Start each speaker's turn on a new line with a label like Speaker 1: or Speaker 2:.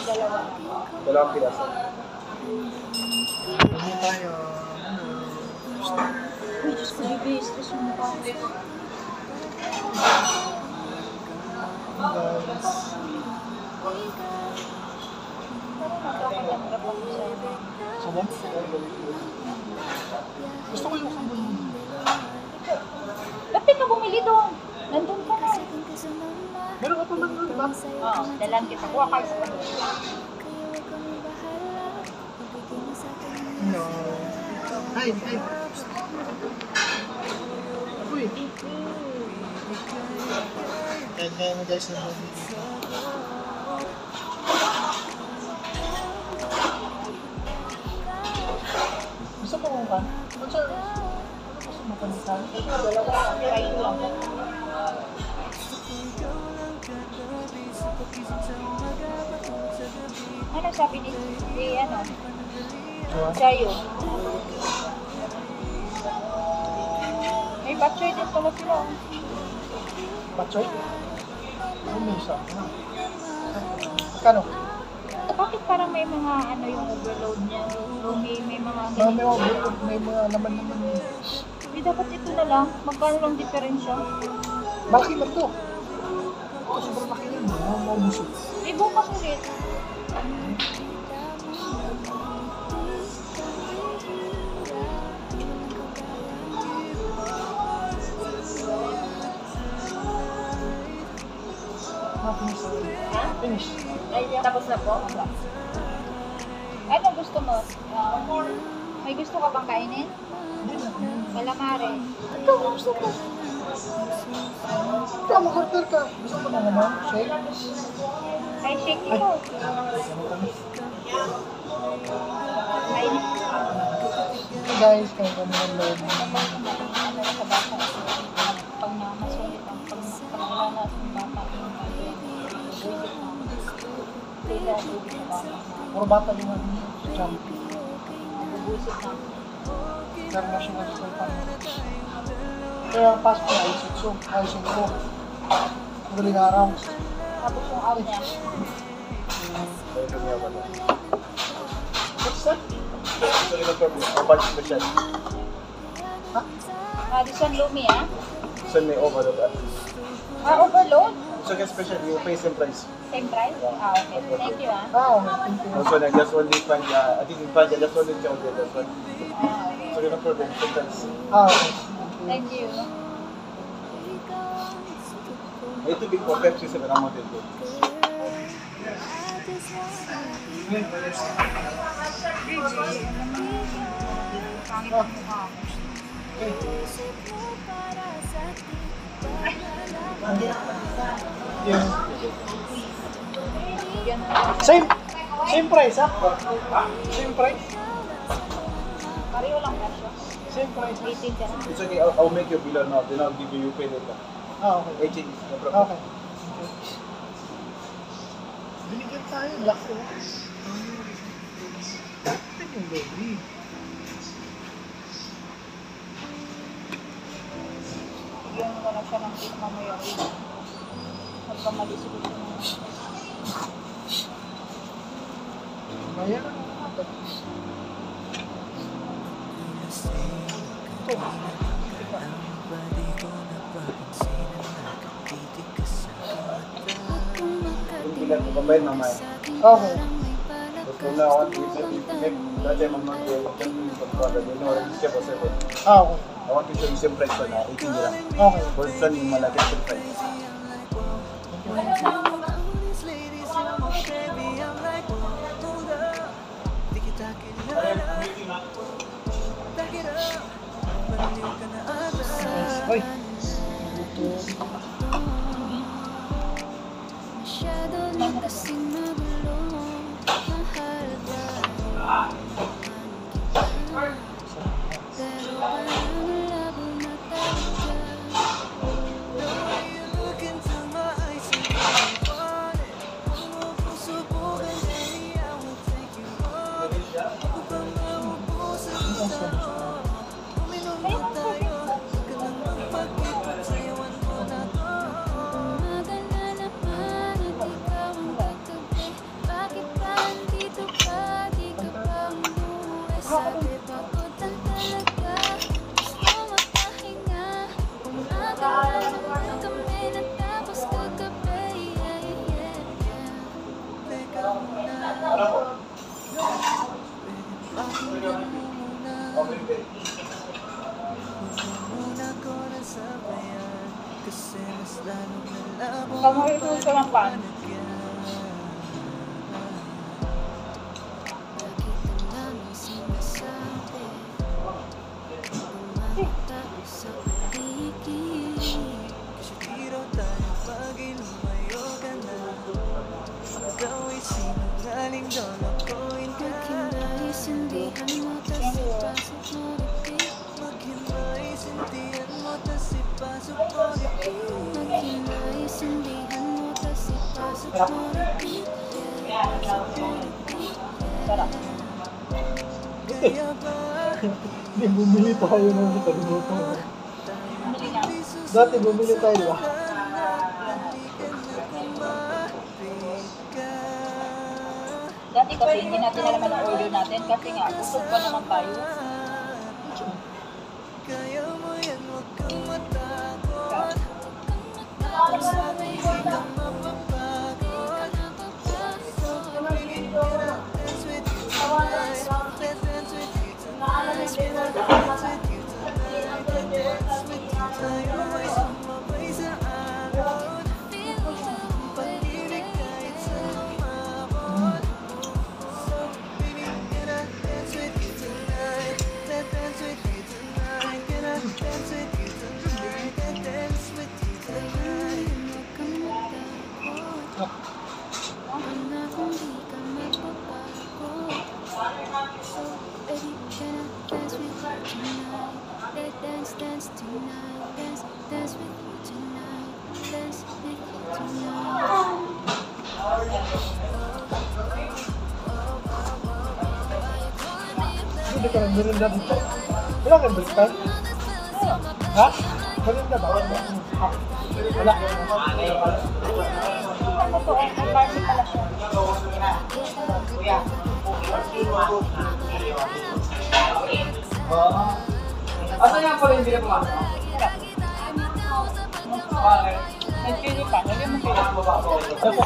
Speaker 1: Dalawa.
Speaker 2: Dalawang piraso.
Speaker 3: Hindi tayo.
Speaker 1: Uy, Diyos ko, bibis. Tapos yung mukha ko.
Speaker 3: Guys.
Speaker 1: Parang magkakalanggap ako sa
Speaker 3: Sabon? Gusto ko yung sabon mo.
Speaker 1: Ba't di ka bumili doon? Nandun ka na.
Speaker 3: Meron ka pa man doon, diba?
Speaker 1: Oo, dalang kita. Kuha kayo sa kanila.
Speaker 3: No. Ay. Uy. Kaya mo guys na dito. Gusto mo kung kan? Gusto mo panitan?
Speaker 1: Dalawa. Try ko lang. Ano sabi ni ano? Sayo. May batchoy din pala sila.
Speaker 3: Batchoy? Ano may isa? Kano?
Speaker 1: Bakit parang may mga ano yung overload niya? May mga
Speaker 3: May mga naman.
Speaker 1: Hindi dapat ito na lang. Magkano lang diferensya?
Speaker 3: Malaki ba ito? Ito sobrang laki yan. Maubusog.
Speaker 1: May bukas ulit.
Speaker 3: Finish.
Speaker 1: Ha?
Speaker 3: Finish.
Speaker 1: Ay, tapos na po? Ano gusto mo? May gusto ka bang kainin? Calamari.
Speaker 3: Ikaw, gusto ko. Ikaw, mag-order ka. Gusto mo na naman? Shake?
Speaker 1: Ay, shake ito. Kainin.
Speaker 3: So guys, kaya kami ng load.
Speaker 1: Ano sa bata? Pag namasulit ang pag-alala ng bata.
Speaker 3: Puro bata yung ano, jump.
Speaker 1: Nabubusit na.
Speaker 3: International school pa. Kaya ang pasok na ayusin ko. Madaling araw.
Speaker 1: Tapos yung out niya.
Speaker 3: What's that?
Speaker 2: Sorry na problem. Bunch special.
Speaker 3: Ha?
Speaker 1: This one Lumi, ah?
Speaker 2: Saan may overload at?
Speaker 1: Overload?
Speaker 2: So guys, special yung face and price.
Speaker 1: Same price? Okay. Thank you, ah.
Speaker 3: Okay, thank you.
Speaker 2: Also, I just only find, I think in Panja, just only count it as one.
Speaker 1: Okay.
Speaker 2: So no problem, same price.
Speaker 3: Okay.
Speaker 1: Thank you.
Speaker 2: Ito big for Pepsi 7 ang model ko.
Speaker 1: Pangit ang mukha ko.
Speaker 3: Yeah.
Speaker 1: Yan.
Speaker 3: Same price, ha? Same price?
Speaker 1: Pareho lang presyo.
Speaker 3: Same price.
Speaker 1: 18 ka na.
Speaker 2: It's okay, I'll make your bill or not, then I'll give you pay later.
Speaker 3: Ah, okay.
Speaker 2: 18 is no problem.
Speaker 3: Okay. Binigyan tayo, laki. Ito yung baby.
Speaker 1: Bigyan mo na siya ng tip mamaya. Magkamali siguro siya ng
Speaker 3: Bayan na naman.
Speaker 2: Yung bilang ko kamay mamaya.
Speaker 3: Okay.
Speaker 2: But kung na ako, dati mag-monthly, then yung pag-product, yun yung orange siya po 7.
Speaker 3: Ah, okay.
Speaker 2: I want to show you same price ko na, 18 lang.
Speaker 3: Okay.
Speaker 2: For saan yung malaki same price.
Speaker 3: Hoy.
Speaker 4: Masyado na kasing magulo, mahal ba? Pero parang malabo na talaga. You look into my eyes and you want it. Kung ang puso ko ay ready, I will take you on it. Upang mabubusan kita. Uminom na tayo, huwag ka nang magpag-ipon, sayawan mo na to. Maganda naman at ikaw ang katabi. Bakit
Speaker 1: gusto ng pan.
Speaker 4: Di raw tayo bagay, lumayo ka na. Ikaw ay sinungaling, lolokohin ka.
Speaker 5: Maghinaisindihan mo, tas ipasok mo repeat.
Speaker 4: Maghinaisindihan mo, tas ipasok mo repeat.
Speaker 5: Maghinaisindihan mo, tas ipasok mo repeat.
Speaker 1: Sarap.
Speaker 4: Kaya ba
Speaker 3: Hindi, bumili tayo ng kalimutan mo.
Speaker 1: Bumili na.
Speaker 3: Dati bumili tayo, di ba?
Speaker 1: Dati kasi hindi natin alaman ang order natin kasi nga busog pa naman tayo.
Speaker 4: kaya mo yan, huwag kang matakot.
Speaker 1: Sarap.
Speaker 4: Sabi ka na mapapagod. Piling ka na dance with you tonight. Let's dance with you tonight. Wanna dance with you tonight. Dance with you tayo ay sumabay sa araw. Pag-ibig kahit sa lumabot. So, piling ka na dance with you tonight. Let's dance with you tonight. Can I dance with you tonight? Let's dance with you tonight.
Speaker 5: Huwag kang matakot. Pangakong di ka magbabago. So, baby, can I dance with you tonight? Let's dance, dance tonight. Dance, dance with you tonight. Dance with you tonight.
Speaker 3: Hindi ka nagmirinda dito. Wala kang break time? Ha? Marinda ba? Wala.
Speaker 1: Ano to? Ang barley pala siya.
Speaker 2: Asan nga pala yung hindi na pumasok?
Speaker 1: May chili pa. Lagyan mo chili.
Speaker 3: Ako.